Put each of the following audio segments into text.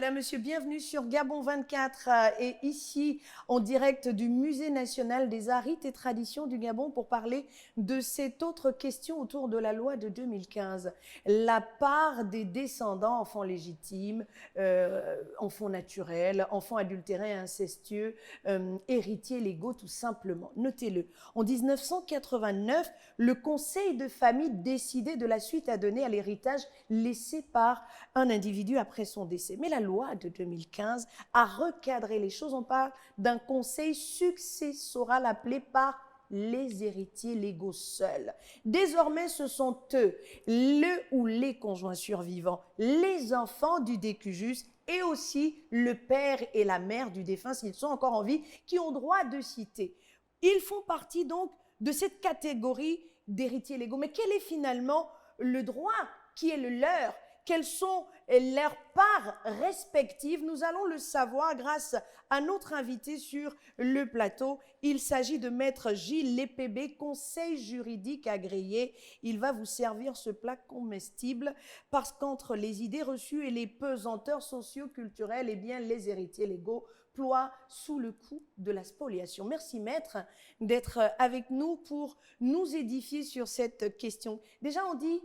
Madame, Monsieur, bienvenue sur Gabon 24 et ici en direct du Musée national des arts, rites et traditions du Gabon pour parler de cette autre question autour de la loi de 2015. La part des descendants, enfants légitimes, enfants naturels, enfants adultérés et incestueux, héritiers légaux tout simplement. Notez-le, en 1989, le conseil de famille décidait de la suite à donner à l'héritage laissé par un individu après son décès. Mais la loi de 2015 a recadré les choses. On parle d'un conseil successoral appelé par les héritiers légaux seuls. Désormais, ce sont eux, le ou les conjoints survivants, les enfants du décujus et aussi le père et la mère du défunt, s'ils sont encore en vie, qui ont droit de citer. Ils font partie donc de cette catégorie d'héritiers légaux. Mais quel est finalement le droit qui est le leur? Quelles sont leurs parts respectives? Nous allons le savoir grâce à notre invité sur le plateau. Il s'agit de Maître Gilles Lépébé, conseil juridique agréé. Il va vous servir ce plat comestible parce qu'entre les idées reçues et les pesanteurs socio-culturelles, eh bien, les héritiers légaux ploient sous le coup de la spoliation. Merci Maître d'être avec nous pour nous édifier sur cette question. Déjà, on dit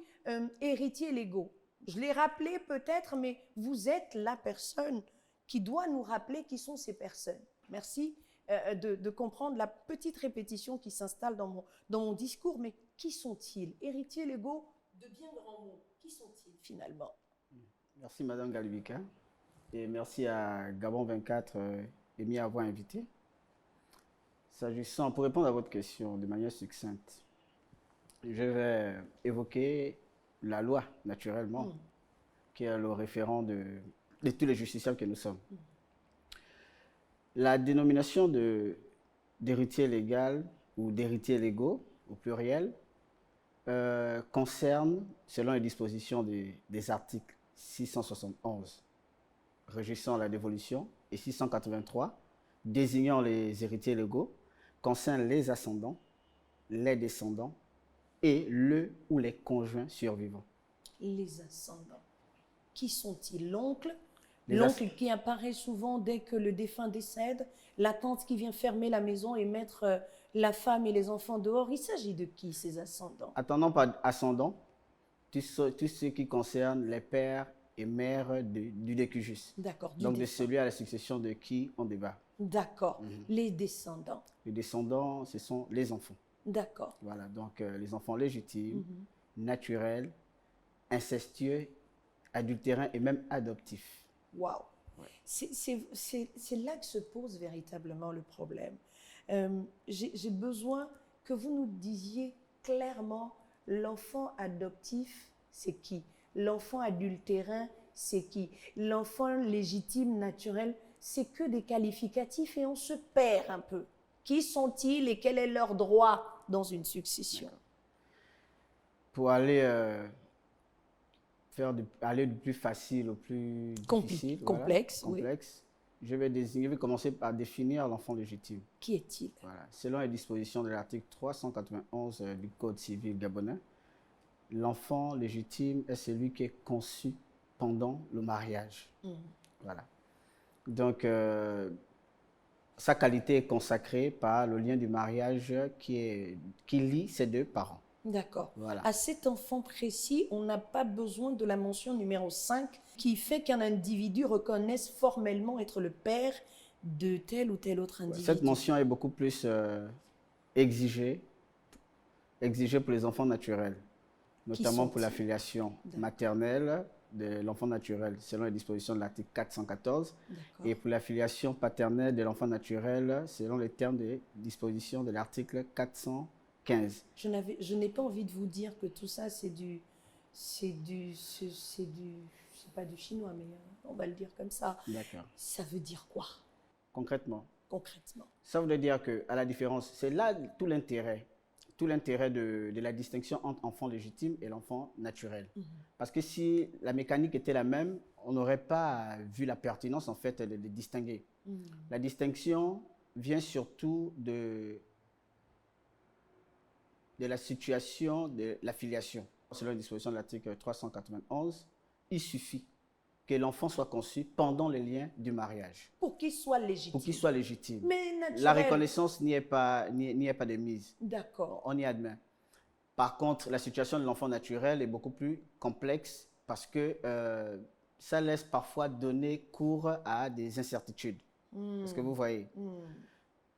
héritiers légaux. Je l'ai rappelé peut-être, mais vous êtes la personne qui doit nous rappeler qui sont ces personnes. Merci de comprendre la petite répétition qui s'installe dans mon discours. Mais qui sont-ils? Héritiers légaux de bien grands mots. Qui sont-ils finalement? Merci Madame Galibika et merci à Gabon 24 et m'y avoir invité. S'agissant, pour répondre à votre question de manière succincte, je vais évoquer la loi, naturellement, qui est le référent de tous les justiciables que nous sommes. La dénomination d'héritier légal ou d'héritiers légaux, au pluriel, concerne, selon les dispositions des articles 671 régissant la dévolution et 683 désignant les héritiers légaux, concerne les ascendants, les descendants, et le ou les conjoints survivants. Les ascendants. Qui sont-ils? L'oncle? L'oncle qui apparaît souvent dès que le défunt décède, la tante qui vient fermer la maison et mettre la femme et les enfants dehors. Il s'agit de qui, ces ascendants? Attendons par ascendant, tout ce qui concerne les pères et mères du décujus. D'accord. Donc de celui à la succession de qui on débat. D'accord. Les descendants. Les descendants, ce sont les enfants. D'accord. Voilà, donc les enfants légitimes, naturels, incestueux, adultérins et même adoptifs. Waouh! Ouais. C'est là que se pose véritablement le problème. J'ai besoin que vous nous disiez clairement l'enfant adoptif, c'est qui? L'enfant adultérin, c'est qui? L'enfant légitime, naturel, c'est que des qualificatifs et on se perd un peu. Qui sont-ils et quel est leur droit dans une succession? Pour aller aller du plus facile au plus difficile, complexe, complexe, je vais commencer par définir l'enfant légitime. Qui est-il? Voilà. Selon les dispositions de l'article 391 du Code civil gabonais, l'enfant légitime est celui qui est conçu pendant le mariage. Voilà. Donc, sa qualité est consacrée par le lien du mariage qui lie ces deux parents. D'accord. Voilà. À cet enfant précis, on n'a pas besoin de la mention numéro 5 qui fait qu'un individu reconnaisse formellement être le père de tel ou tel autre individu. Cette mention est beaucoup plus exigée pour les enfants naturels, notamment pour la filiation maternelle de l'enfant naturel, selon les dispositions de l'article 414, et pour la filiation paternelle de l'enfant naturel, selon les termes des dispositions de l'article 415. Je n'ai pas envie de vous dire que tout ça, c'est pas du chinois, mais on va le dire comme ça. D'accord. Ça veut dire quoi? Concrètement. Concrètement. Ça veut dire que, à la différence, c'est là tout l'intérêt de la distinction entre enfant légitime et l'enfant naturel. Parce que si la mécanique était la même, on n'aurait pas vu la pertinence en fait de les distinguer. La distinction vient surtout de la situation de la filiation. Selon les dispositions de l'article 391, il suffit que l'enfant soit conçu pendant les liens du mariage. Pour qu'il soit légitime. Pour qu'il soit légitime. Mais naturel. La reconnaissance n'y est pas de mise. D'accord. On y admet. Par contre, la situation de l'enfant naturel est beaucoup plus complexe parce que ça laisse parfois donner cours à des incertitudes. Est-ce que vous voyez?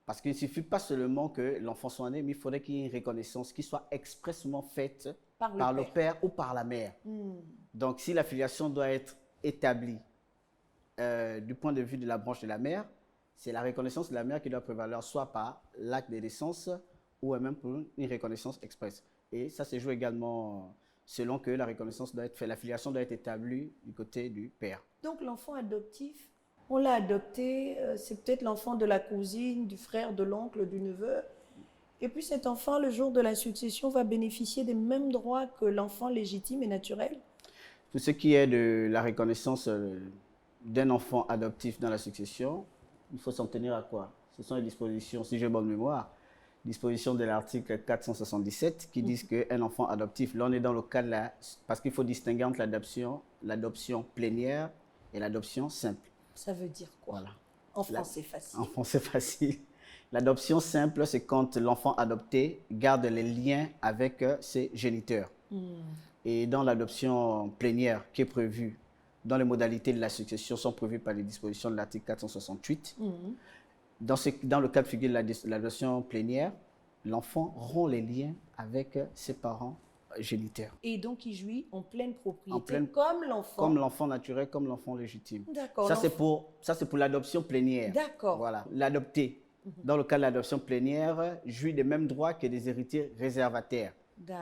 Parce qu'il ne suffit pas seulement que l'enfant soit né, mais il faudrait qu'il y ait une reconnaissance qui soit expressément faite par le père ou par la mère. Donc, si la filiation doit être établie du point de vue de la branche de la mère, c'est la reconnaissance de la mère qui doit prévaloir, soit par l'acte de naissance ou même pour une reconnaissance expresse. Et ça se joue également selon que la reconnaissance doit être faite, la filiation doit être établie du côté du père. Donc l'enfant adoptif, on l'a adopté, c'est peut-être l'enfant de la cousine, du frère, de l'oncle, du neveu. Et puis cet enfant, le jour de la succession, va bénéficier des mêmes droits que l'enfant légitime et naturel. Tout ce qui est de la reconnaissance d'un enfant adoptif dans la succession, il faut s'en tenir à quoi? Ce sont les dispositions, si j'ai bonne mémoire, dispositions de l'article 477 qui disent qu'un enfant adoptif, là on est dans le cas de la... Parce qu'il faut distinguer entre l'adoption plénière et l'adoption simple. Ça veut dire quoi? Voilà. En français facile. En français facile. L'adoption simple, c'est quand l'enfant adopté garde les liens avec ses géniteurs. Et dans l'adoption plénière qui est prévue, dans les modalités de la succession sont prévues par les dispositions de l'article 468, dans le cas de figure de l'adoption plénière, l'enfant rompt les liens avec ses parents géniteurs. Et donc, il jouit en pleine propriété, comme l'enfant. Comme l'enfant naturel, comme l'enfant légitime. D'accord. Ça, c'est pour l'adoption plénière. D'accord. Voilà. L'adopté, dans le cas de l'adoption plénière, jouit des mêmes droits que des héritiers réservataires.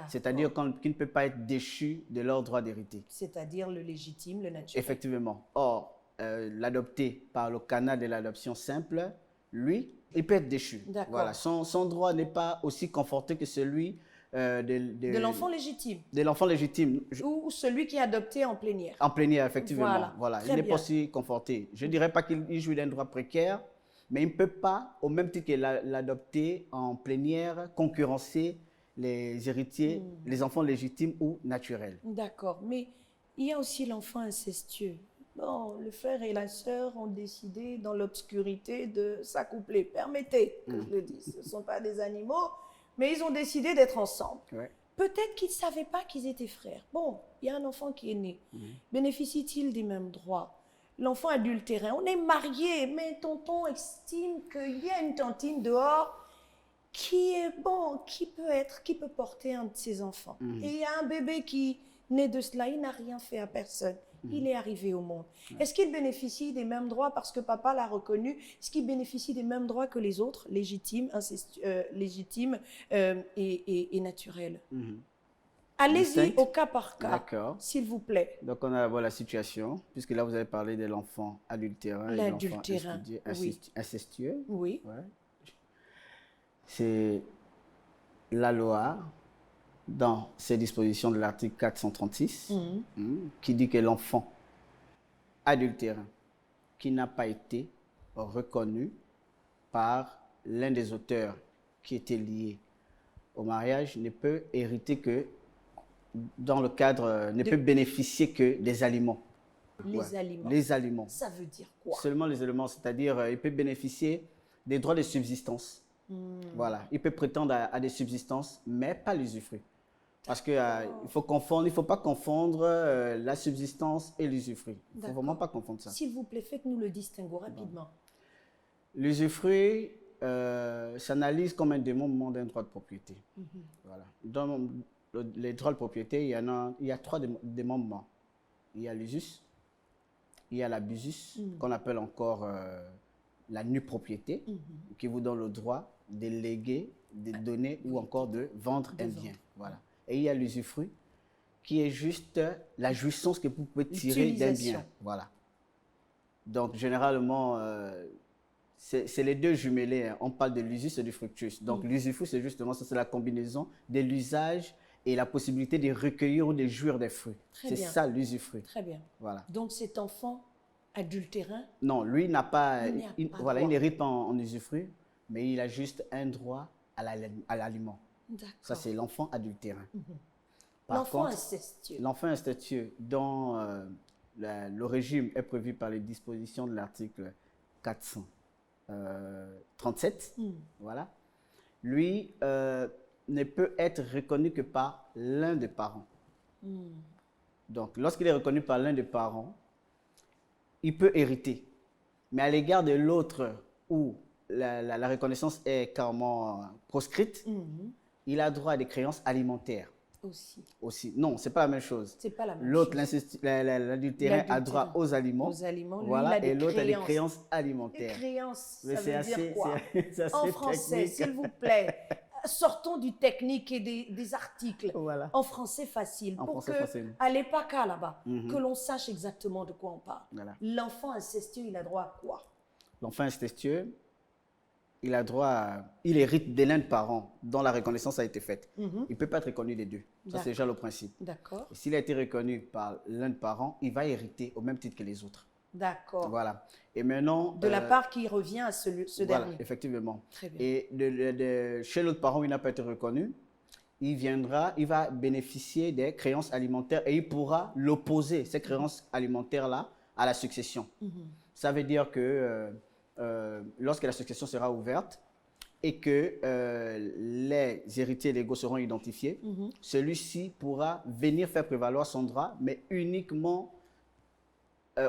C'est-à-dire qu'il ne peut pas être déchu de leur droit d'hériter. C'est-à-dire le légitime, le naturel. Effectivement. Or, l'adopté par le canal de l'adoption simple, lui, il peut être déchu. Voilà. Son droit n'est pas aussi conforté que celui de l'enfant légitime. De l'enfant légitime. Ou celui qui est adopté en plénière. En plénière, effectivement. Voilà. Il n'est pas aussi conforté. Je ne dirais pas qu'il jouit d'un droit précaire, mais il ne peut pas, au même titre que l'adopté en plénière, concurrencer les héritiers, les enfants légitimes ou naturels. D'accord. Mais il y a aussi l'enfant incestueux. Bon, le frère et la sœur ont décidé dans l'obscurité de s'accoupler. Permettez que je le dise. Ce ne sont pas des animaux, mais ils ont décidé d'être ensemble. Ouais. Peut-être qu'ils ne savaient pas qu'ils étaient frères. Bon, il y a un enfant qui est né. Bénéficie-t-il des mêmes droits? L'enfant adultérin, on est mariés, mais tonton estime qu'il y a une tantine dehors qui est bon, qui peut porter un de ses enfants. Et il y a un bébé qui naît de cela, il n'a rien fait à personne. Il est arrivé au monde. Est-ce qu'il bénéficie des mêmes droits parce que papa l'a reconnu? Est-ce qu'il bénéficie des mêmes droits que les autres, légitimes, et naturels? Allez-y au cas par cas, s'il vous plaît. Donc, on a la situation, puisque là, vous avez parlé de l'enfant adultérin et de l'enfant incestueux. Oui. Ouais. C'est la loi, dans ses dispositions de l'article 436, qui dit que l'enfant adultérin qui n'a pas été reconnu par l'un des auteurs qui était lié au mariage ne peut hériter que dans le cadre, ne peut bénéficier que des aliments. Les aliments. Les aliments. Ça veut dire quoi? Seulement les aliments, c'est-à-dire il peut bénéficier des droits de subsistance. Voilà, il peut prétendre à des subsistances, mais pas l'usufruit. Parce qu'il il ne faut pas confondre la subsistance et l'usufruit. Il ne faut vraiment pas confondre ça. S'il vous plaît, faites-nous le distinguo rapidement. L'usufruit s'analyse comme un démembrement d'un droit de propriété. Voilà. Dans les droits de propriété, il y a trois démembrements. Il y a l'usus, il y a l'abusus, qu'on appelle encore la nue propriété, qui vous donne le droit de léguer, de donner ou encore de vendre un bien. Voilà. Et il y a l'usufruit, qui est juste la jouissance que vous pouvez tirer d'un bien. Voilà. Donc, généralement, c'est les deux jumelés. Hein. On parle de l'usus et du fructus. Donc, l'usufruit, c'est justement ça, c'est la combinaison de l'usage et la possibilité de recueillir ou de jouir des fruits. C'est ça, l'usufruit. Très bien. Voilà. Donc, cet enfant adultérin? Non, lui n'a pas... il n'hérite pas en usufruit, mais il a juste un droit à l'aliment. Ça, c'est l'enfant adultérin. L'enfant incestueux. L'enfant incestueux, dont le régime est prévu par les dispositions de l'article 437, voilà, lui ne peut être reconnu que par l'un des parents. Donc, lorsqu'il est reconnu par l'un des parents, il peut hériter. Mais à l'égard de l'autre où la reconnaissance est carrément proscrite, il a droit à des créances alimentaires. Aussi. Non, ce n'est pas la même chose. C'est pas la même l'autre, chose. l'adultérin a droit aux aliments. Aux aliments. Lui, voilà, il a et l'autre a des créances. créances alimentaires. Les créances, mais ça veut dire quoi? C'est en français, s'il vous plaît. Sortons du technique et des articles. Voilà. En français facile. En pour français que, facile. à l'EPACA là-bas, que l'on sache exactement de quoi on parle. Voilà. L'enfant incestueux, il a droit à quoi? L'enfant incestueux, il a droit il hérite de l'un des parents dont la reconnaissance a été faite. Il ne peut pas être reconnu des deux. Ça, c'est déjà le principe. D'accord. S'il a été reconnu par l'un des parents, il va hériter au même titre que les autres. D'accord. Voilà. Et maintenant... De la part qui revient à ce voilà, dernier. Effectivement. Très bien. Et chez l'autre parent où il n'a pas été reconnu, il va bénéficier des créances alimentaires et il pourra l'opposer, ces créances alimentaires-là, à la succession. Ça veut dire que lorsque la succession sera ouverte et que les héritiers légaux seront identifiés, celui-ci pourra venir faire prévaloir son droit, mais uniquement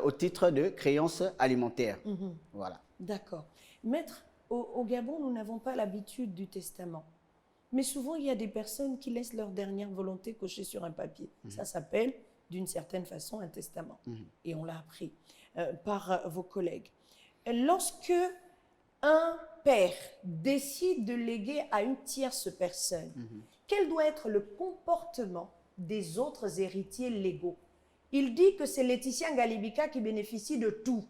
au titre de créances alimentaires. Voilà. D'accord. Maître, au Gabon, nous n'avons pas l'habitude du testament. Mais souvent, il y a des personnes qui laissent leur dernière volonté cochée sur un papier. Ça s'appelle, d'une certaine façon, un testament. Et on l'a appris par vos collègues. Lorsque un père décide de léguer à une tierce personne, quel doit être le comportement des autres héritiers légaux? Il dit que c'est Laetitia Ngalibika qui bénéficie de tout.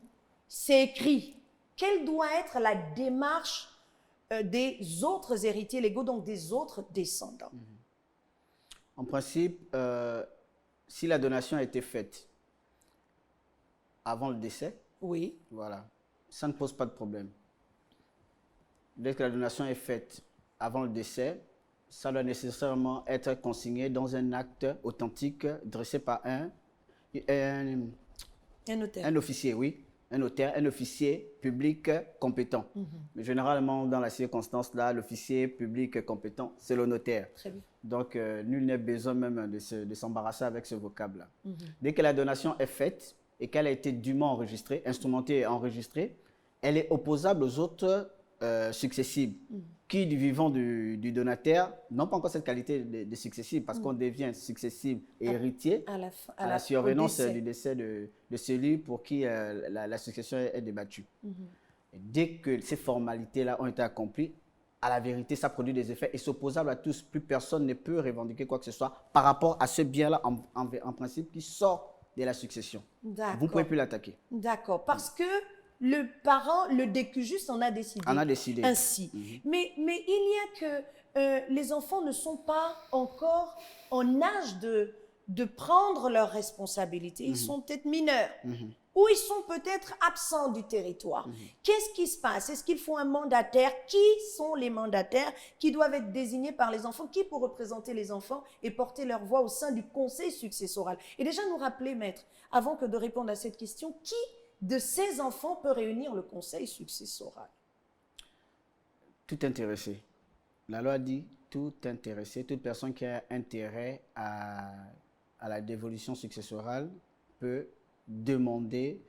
C'est écrit. Quelle doit être la démarche des autres héritiers légaux, donc des autres descendants? En principe, si la donation a été faite avant le décès, oui, voilà, ça ne pose pas de problème. Dès que la donation est faite avant le décès, ça doit nécessairement être consigné dans un acte authentique dressé par un notaire. Un officier, oui. Un notaire, un officier public compétent. Mais généralement, dans la circonstance-là, l'officier public compétent, c'est le notaire. Très bien. Donc, nul n'est besoin même de s'embarrasser avec ce vocable-là. Dès que la donation est faite et qu'elle a été dûment enregistrée, instrumentée et enregistrée, elle est opposable aux autres successibles qui, du vivant du donataire, n'ont pas encore cette qualité de successible parce qu'on devient successible et héritier à la survenance du décès de celui pour qui la succession est débattue. Et dès que ces formalités-là ont été accomplies, à la vérité, ça produit des effets et c'est opposable à tous. Plus personne ne peut revendiquer quoi que ce soit par rapport à ce bien-là en principe qui sort de la succession. Vous ne pouvez plus l'attaquer. D'accord, parce que le parent, le décujuste en a décidé. En a décidé. Ainsi. Mais il y a que les enfants ne sont pas encore en âge de prendre leurs responsabilités. Ils sont peut-être mineurs. Ou ils sont peut-être absents du territoire. Qu'est-ce qui se passe? Est-ce qu'il faut un mandataire? Qui sont les mandataires qui doivent être désignés par les enfants? Qui pour représenter les enfants et porter leur voix au sein du conseil successoral? Et déjà nous rappeler, maître, avant que de répondre à cette question, qui de ces enfants peut réunir le conseil successoral? Tout intéressé. La loi dit tout intéressé, toute personne qui a intérêt à la dévolution successorale peut demander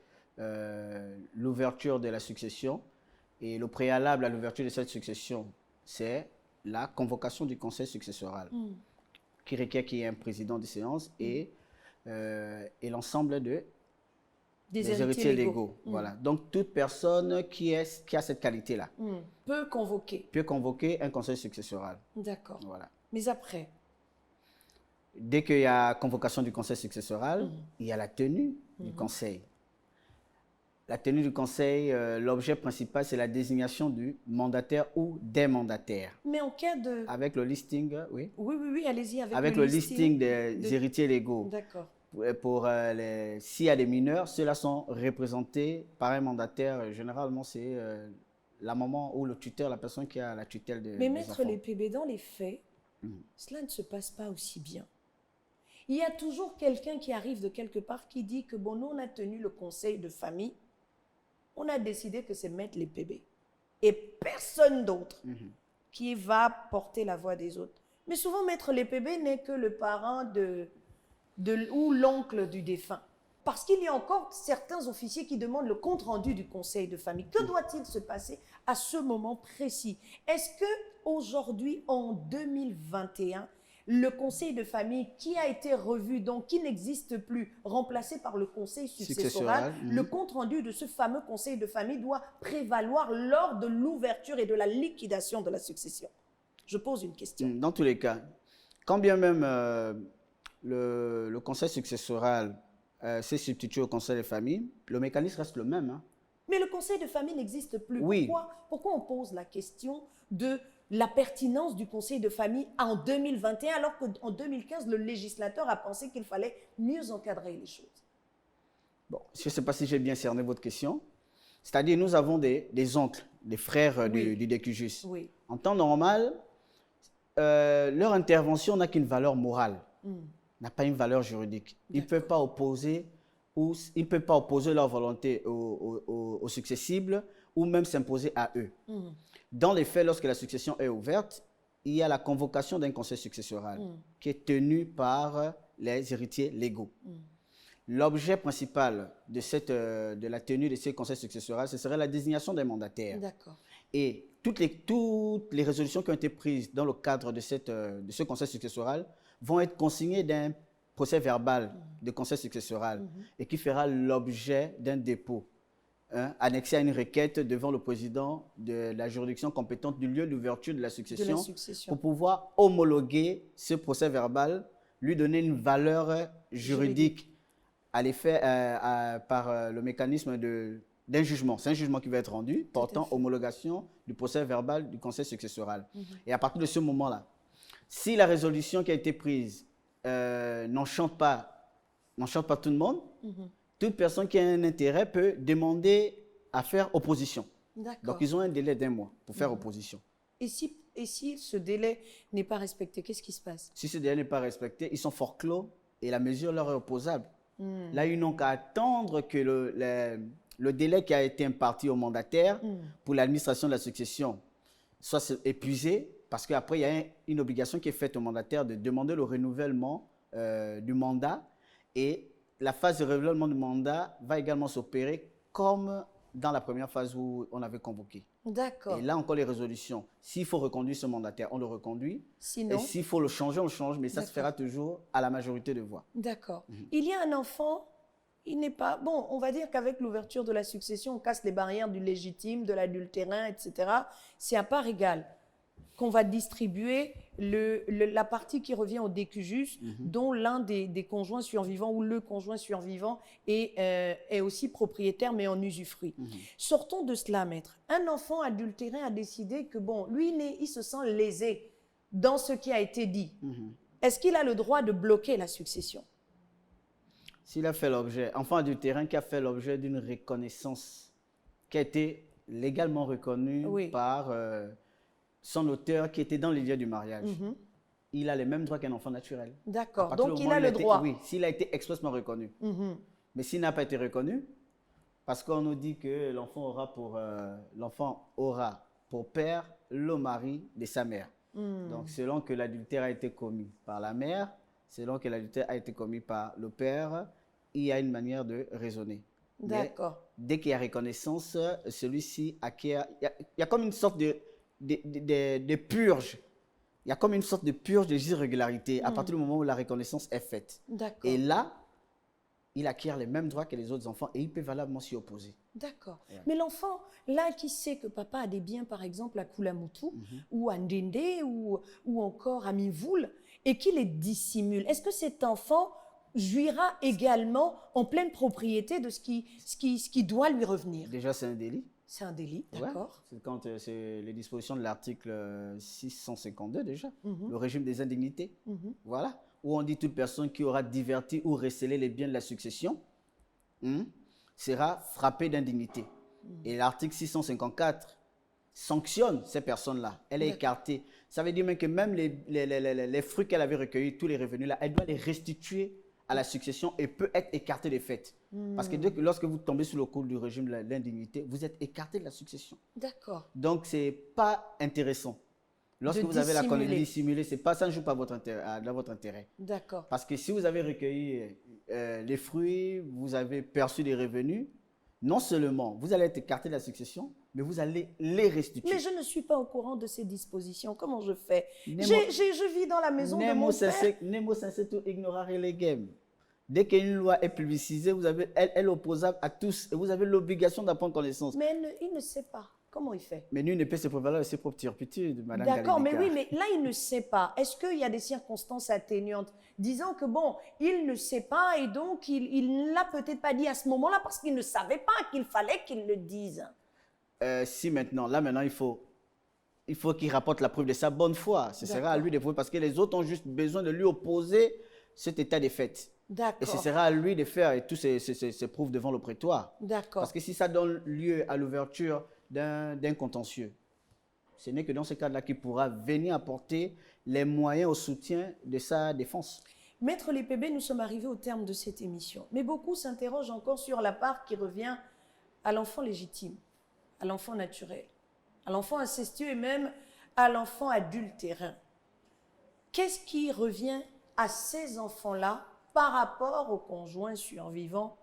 l'ouverture de la succession. Et le préalable à l'ouverture de cette succession, c'est la convocation du conseil successoral qui requiert qu'il y ait un président de séance et l'ensemble des héritiers légaux. Voilà. Donc, toute personne qui a cette qualité-là peut convoquer un conseil successoral. D'accord. Voilà. Mais après? Dès qu'il y a convocation du conseil successoral, il y a la tenue du conseil. La tenue du conseil, l'objet principal, c'est la désignation du mandataire ou des mandataires. Mais en cas de... Avec le listing, oui. Oui, allez-y. Avec le listing des héritiers légaux. D'accord. S'il y a des mineurs, ceux-là sont représentés par un mandataire. Généralement, c'est la maman ou le tuteur, la personne qui a la tutelle des Mais maître enfants. les PB, dans les faits, cela ne se passe pas aussi bien. il y a toujours quelqu'un qui arrive de quelque part qui dit que bon, nous on a tenu le conseil de famille, on a décidé que c'est mettre les bébés et personne d'autre qui va porter la voix des autres. Mais souvent, maître les bébés n'est que le parent ou l'oncle du défunt. Parce qu'il y a encore certains officiers qui demandent le compte-rendu du conseil de famille. Que doit-il se passer à ce moment précis? Est-ce qu'aujourd'hui, en 2021, le conseil de famille qui a été revu, donc qui n'existe plus, remplacé par le conseil successoral, le compte-rendu de ce fameux conseil de famille doit prévaloir lors de l'ouverture et de la liquidation de la succession? Je pose une question. Dans tous les cas, quand bien même le conseil successoral s'est substitué au conseil de famille, le mécanisme reste le même. Mais le conseil de famille n'existe plus. Oui. Pourquoi on pose la question de la pertinence du conseil de famille en 2021 alors qu'en 2015, le législateur a pensé qu'il fallait mieux encadrer les choses? Bon, je ne sais pas si j'ai bien cerné votre question. C'est-à-dire, nous avons des oncles, des frères du décujus. Oui. En temps normal, leur intervention n'a qu'une valeur morale, n'a pas une valeur juridique. Ils ne peuvent pas opposer leur volonté aux successibles ou même s'imposer à eux. Dans les faits, lorsque la succession est ouverte, il y a la convocation d'un conseil successoral qui est tenu par les héritiers légaux. L'objet principal de la tenue de ces conseils successoraux, ce serait la désignation des mandataires. D'accord. Et toutes les résolutions qui ont été prises dans le cadre de ce conseil successoral vont être consignées d'un procès verbal de conseil successoral et qui fera l'objet d'un dépôt annexé à une requête devant le président de la juridiction compétente du lieu d'ouverture de la succession pour pouvoir homologuer ce procès verbal, lui donner une valeur juridique à l'effet par le mécanisme d'un jugement. C'est un jugement qui va être rendu portant homologation du procès verbal du conseil successoral. Et à partir de ce moment-là, si la résolution qui a été prise n'enchante pas tout le monde, toute personne qui a un intérêt peut demander à faire opposition. Donc, ils ont un délai d'1 mois pour faire opposition. Et si ce délai n'est pas respecté, qu'est-ce qui se passe? Si ce délai n'est pas respecté, ils sont forclos et la mesure leur est opposable. Là, ils n'ont qu'à attendre que le délai qui a été imparti au mandataire pour l'administration de la succession soit épuisé, parce qu'après, il y a une obligation qui est faite au mandataire de demander le renouvellement du mandat, et la phase de renouvellement du mandat va également s'opérer comme dans la première phase où on avait convoqué. D'accord. Et là encore, les résolutions. S'il faut reconduire ce mandataire, on le reconduit. Sinon, et s'il faut le changer, on le change, mais ça se fera toujours à la majorité de voix. D'accord. Il y a un enfant, il n'est pas... Bon, on va dire qu'avec l'ouverture de la succession, on casse les barrières du légitime, de l'adultérin, etc. C'est à part égale qu'on va distribuer la partie qui revient au décujus, dont l'un des conjoints survivants ou le conjoint survivant est aussi propriétaire, mais en usufruit. Sortons de cela, maître. Un enfant adultéré a décidé que, bon, lui, il se sent lésé dans ce qui a été dit. Est-ce qu'il a le droit de bloquer la succession? S'il a fait l'objet, enfant adultérin qui a fait l'objet d'une reconnaissance qui a été légalement reconnue par son auteur qui était dans les lieux du mariage, il a les mêmes droits qu'un enfant naturel. D'accord, donc il a le droit. Oui, s'il a été expressément reconnu. Mais s'il n'a pas été reconnu, parce qu'on nous dit que l'enfant aura pour père le mari de sa mère. Donc selon que l'adultère a été commis par la mère, selon que l'adultère a été commis par le père, il y a une manière de raisonner. D'accord. Dès qu'il y a reconnaissance, celui-ci acquiert... Il y a comme une sorte de purge. Il y a comme une sorte de purge des irrégularités à partir du moment où la reconnaissance est faite. D'accord. Et là, il acquiert les mêmes droits que les autres enfants et il peut valablement s'y opposer. D'accord. Mais l'enfant, là, qui sait que papa a des biens, par exemple, à Koulamoutou, ou à Ndende, ou encore à Mivoul, et qui les dissimule, est-ce que cet enfant jouira également en pleine propriété de ce qui doit lui revenir? Déjà, c'est un délit. C'est un délit, d'accord. C'est quand c'est les dispositions de l'article 652 déjà, le régime des indignités. Voilà, où on dit toute personne qui aura diverti ou recélé les biens de la succession sera frappée d'indignité. Et l'article 654 sanctionne ces personnes-là. Elle est écartée. Ça veut dire même que même les fruits qu'elle avait recueillis, tous les revenus là, elle doit les restituer à la succession et peut être écartée des fêtes. Parce que lorsque vous tombez sous le coup du régime de l'indignité, vous êtes écarté de la succession. D'accord. Donc, ce n'est pas intéressant. Lorsque vous avez la connexion dissimulée, ça ne joue pas dans votre intérêt. D'accord. Parce que si vous avez recueilli les fruits, vous avez perçu des revenus, non seulement vous allez être écarté de la succession, mais vous allez les restituer. Mais je ne suis pas au courant de ces dispositions. Comment je fais? Je vis dans la maison de mon père. Nemo sensetur ignorare legem. Dès qu'une loi est publicisée, elle est opposable à tous et vous avez l'obligation d'apprendre connaissance. Mais il ne sait pas. Comment il fait? Mais nul ne peut se prévaloir de ses propres turpitudes, madame. D'accord, mais oui, mais là, il ne sait pas. Est-ce qu'il y a des circonstances atténuantes disant que, bon, il ne sait pas et donc il ne l'a peut-être pas dit à ce moment-là parce qu'il ne savait pas qu'il fallait qu'il le dise? Si maintenant, il faut qu'il rapporte la preuve de sa bonne foi. Ce sera à lui de prouver parce que les autres ont juste besoin de lui opposer cet état des faits. Et ce sera à lui de faire tous ces preuves devant le prétoire. D'accord. Parce que si ça donne lieu à l'ouverture d'un contentieux, ce n'est que dans ce cas-là qu'il pourra venir apporter les moyens au soutien de sa défense. Maître Lépébé, nous sommes arrivés au terme de cette émission. Mais beaucoup s'interrogent encore sur la part qui revient à l'enfant légitime, à l'enfant naturel, à l'enfant incestueux et même à l'enfant adultérin. Qu'est-ce qui revient à ces enfants-là par rapport au conjoint survivant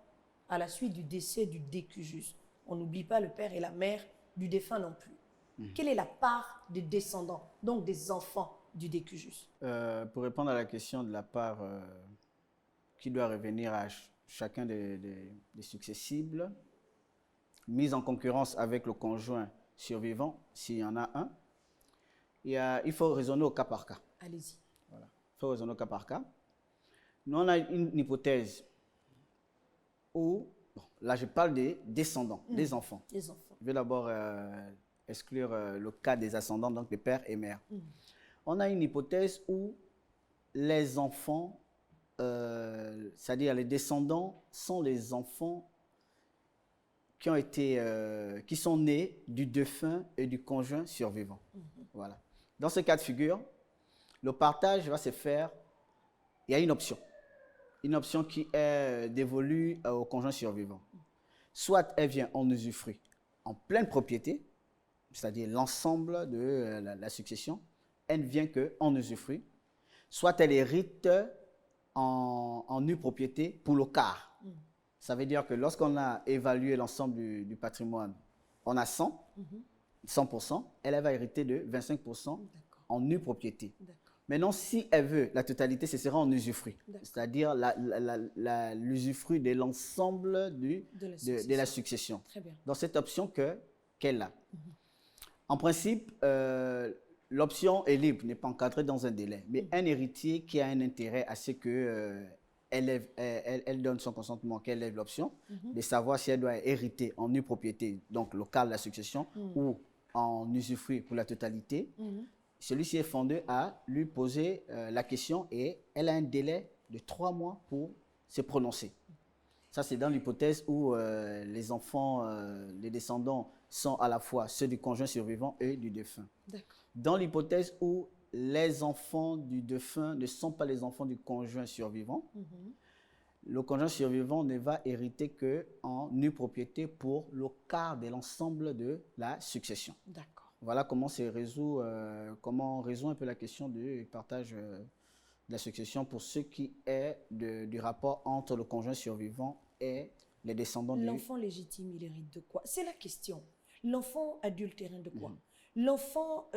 à la suite du décès du décujus? On n'oublie pas le père et la mère du défunt non plus. Quelle est la part des descendants, donc des enfants du décujus? Pour répondre à la question de la part qui doit revenir à chacun des successibles, mise en concurrence avec le conjoint survivant, s'il y en a un, il faut raisonner au cas par cas. Allez-y. Voilà. Il faut raisonner au cas par cas. Nous, on a une hypothèse où, là je parle des descendants, des enfants. Les enfants. Je vais d'abord exclure le cas des ascendants, donc des pères et mères. On a une hypothèse où les enfants, c'est-à-dire les descendants, sont les enfants qui sont nés du défunt et du conjoint survivant. Voilà. Dans ce cas de figure, le partage va se faire, il y a une option qui est dévolue au conjoint survivant. Soit elle vient en usufruit en pleine propriété, c'est-à-dire l'ensemble de la succession, elle ne vient qu'en usufruit, soit elle hérite en nue propriété pour le quart. Ça veut dire que lorsqu'on a évalué l'ensemble du patrimoine, on a 100%, elle va hériter de 25% en nue propriété. Maintenant, si elle veut la totalité, ce sera en usufruit, c'est-à-dire l'usufruit de l'ensemble de la succession. Très bien. Dans cette option qu'elle a. En principe, l'option est libre, n'est pas encadrée dans un délai, mais un héritier qui a un intérêt à ce que elle donne son consentement, qu'elle lève l'option, de savoir si elle doit hériter en nue propriété, donc local de la succession, ou en usufruit pour la totalité. Celui-ci est fondé à lui poser la question et elle a un délai de 3 mois pour se prononcer. Ça, c'est dans l'hypothèse où les enfants, les descendants sont à la fois ceux du conjoint survivant et du défunt. Dans l'hypothèse où les enfants du défunt ne sont pas les enfants du conjoint survivant, le conjoint survivant ne va hériter qu'en nue propriété pour le quart de l'ensemble de la succession. D'accord. Voilà comment on résout un peu la question du partage de la succession pour ce qui est du rapport entre le conjoint survivant et les descendants du... L'enfant légitime, il hérite de quoi? C'est la question. L'enfant adultérin de quoi? L'enfant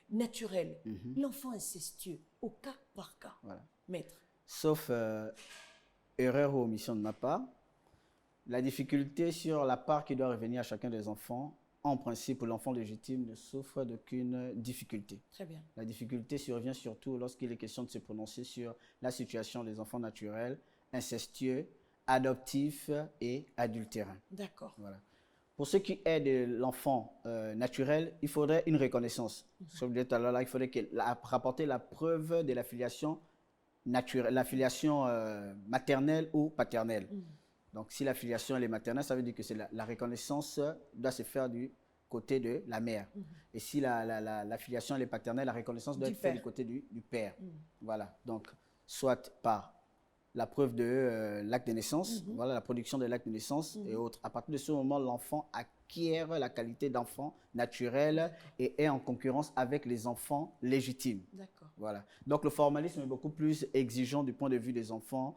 naturel, l'enfant incestueux, au cas par cas. Voilà. Maître. Sauf erreur ou omission de ma part, la difficulté sur la part qui doit revenir à chacun des enfants, en principe, l'enfant légitime ne souffre d'aucune difficulté. Très bien. La difficulté survient surtout lorsqu'il est question de se prononcer sur la situation des enfants naturels, incestueux, adoptifs et adultérins. D'accord. Voilà. Pour ce qui est de l'enfant naturel, il faudrait une reconnaissance. Comme je disais tout à l'heure, il faudrait rapporter la preuve de la filiation naturelle, la filiation maternelle ou paternelle. Donc, si la filiation elle est maternelle, ça veut dire que la reconnaissance doit se faire du côté de la mère. Et si la filiation elle est paternelle, la reconnaissance doit être faite du côté du père. Voilà, donc soit par la preuve de l'acte de naissance, voilà, la production de l'acte de naissance et autres. À partir de ce moment, l'enfant acquiert la qualité d'enfant naturel et est en concurrence avec les enfants légitimes. Voilà. Donc le formalisme est beaucoup plus exigeant du point de vue des enfants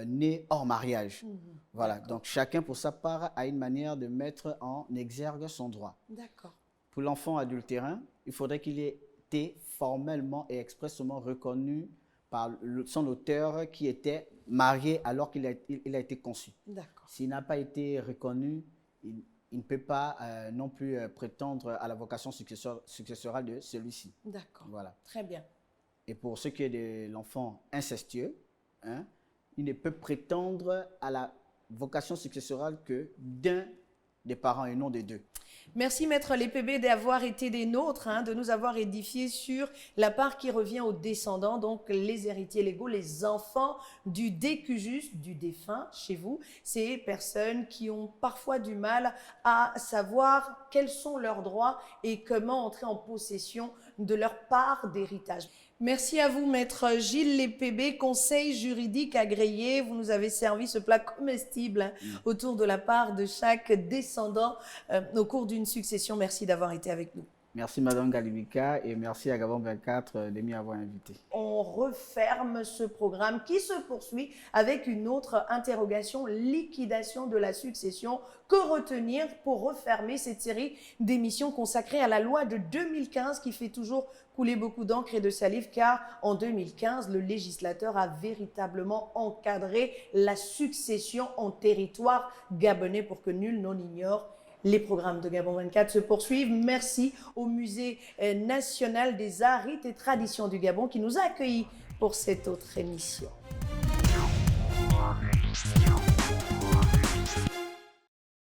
nés hors mariage. Voilà. Donc chacun pour sa part a une manière de mettre en exergue son droit. Pour l'enfant adultérin, il faudrait qu'il ait été formellement et expressément reconnu par son auteur qui était marié alors qu'il a été conçu. S'il n'a pas été reconnu, il ne peut pas non plus prétendre à la vocation successorale de celui-ci. Voilà. Très bien. Et pour ce qui est de l'enfant incestueux, hein, il ne peut prétendre à la vocation successorale que d'un des parents et non des deux. Merci Maître Lépébé d'avoir été des nôtres, hein, de nous avoir édifiés sur la part qui revient aux descendants, donc les héritiers légaux, les enfants du décujus, du défunt chez vous, ces personnes qui ont parfois du mal à savoir quels sont leurs droits et comment entrer en possession de leur part d'héritage. Merci à vous, Maître Gilles Lépébé, conseil juridique agréé. Vous nous avez servi ce plat comestible autour de la part de chaque descendant au cours d'une succession. Merci d'avoir été avec nous. Merci Madame Galibika et merci à Gabon 24 de m'y avoir invité. On referme ce programme qui se poursuit avec une autre interrogation, liquidation de la succession. Que retenir pour refermer cette série d'émissions consacrées à la loi de 2015 qui fait toujours couler beaucoup d'encre et de salive car en 2015, le législateur a véritablement encadré la succession en territoire gabonais pour que nul n'en ignore. Les programmes de Gabon 24 se poursuivent. Merci au Musée national des arts, rites et traditions du Gabon qui nous a accueillis pour cette autre émission.